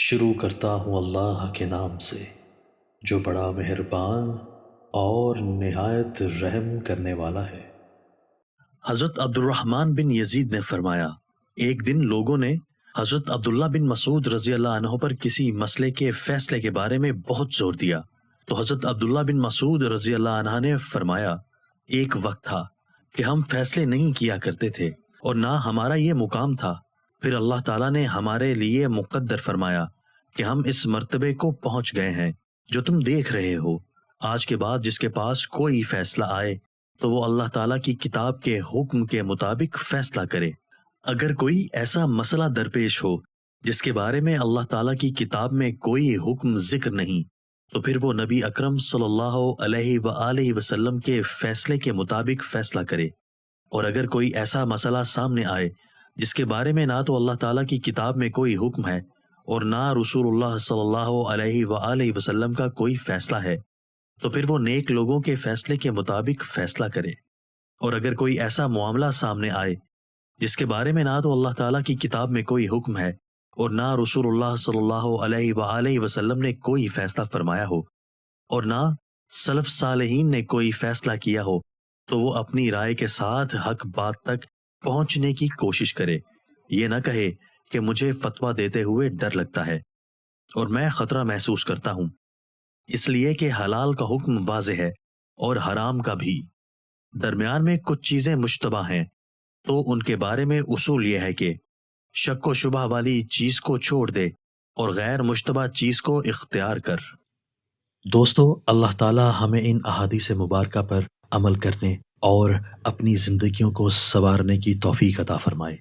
شروع کرتا ہوں اللہ کے نام سے جو بڑا مہربان اور نہایت رحم کرنے والا ہے۔ حضرت عبد الرحمن بن یزید نے فرمایا، ایک دن لوگوں نے حضرت عبداللہ بن مسعود رضی اللہ عنہ پر کسی مسئلے کے فیصلے کے بارے میں بہت زور دیا، تو حضرت عبداللہ بن مسعود رضی اللہ عنہ نے فرمایا، ایک وقت تھا کہ ہم فیصلے نہیں کیا کرتے تھے اور نہ ہمارا یہ مقام تھا، پھر اللہ تعالیٰ نے ہمارے لیے مقدر فرمایا کہ ہم اس مرتبے کو پہنچ گئے ہیں جو تم دیکھ رہے ہو۔ آج کے بعد جس کے پاس کوئی فیصلہ آئے تو وہ اللہ تعالیٰ کی کتاب کے حکم کے مطابق فیصلہ کرے۔ اگر کوئی ایسا مسئلہ درپیش ہو جس کے بارے میں اللہ تعالیٰ کی کتاب میں کوئی حکم ذکر نہیں، تو پھر وہ نبی اکرم صلی اللہ علیہ وآلہ وسلم کے فیصلے کے مطابق فیصلہ کرے۔ اور اگر کوئی ایسا مسئلہ سامنے آئے جس کے بارے میں نہ تو اللہ تعالیٰ کی کتاب میں کوئی حکم ہے اور نہ رسول اللہ صلی اللہ علیہ وآلہ وسلم کا کوئی فیصلہ ہے، تو پھر وہ نیک لوگوں کے فیصلے کے مطابق فیصلہ کرے۔ اور اگر کوئی ایسا معاملہ سامنے آئے جس کے بارے میں نہ تو اللہ تعالیٰ کی کتاب میں کوئی حکم ہے اور نہ رسول اللہ صلی اللہ علیہ وآلہ وسلم نے کوئی فیصلہ فرمایا ہو اور نہ سلف صالحین نے کوئی فیصلہ کیا ہو، تو وہ اپنی رائے کے ساتھ حق بات تک پہنچنے کی کوشش کرے۔ یہ نہ کہے کہ مجھے فتویٰ دیتے ہوئے ڈر لگتا ہے اور میں خطرہ محسوس کرتا ہوں، اس لیے کہ حلال کا حکم واضح ہے اور حرام کا بھی۔ درمیان میں کچھ چیزیں مشتبہ ہیں، تو ان کے بارے میں اصول یہ ہے کہ شک و شبہ والی چیز کو چھوڑ دے اور غیر مشتبہ چیز کو اختیار کر۔ دوستو، اللہ تعالی ہمیں ان احادیث مبارکہ پر عمل کرنے اور اپنی زندگیوں کو سنوارنے کی توفیق عطا فرمائے۔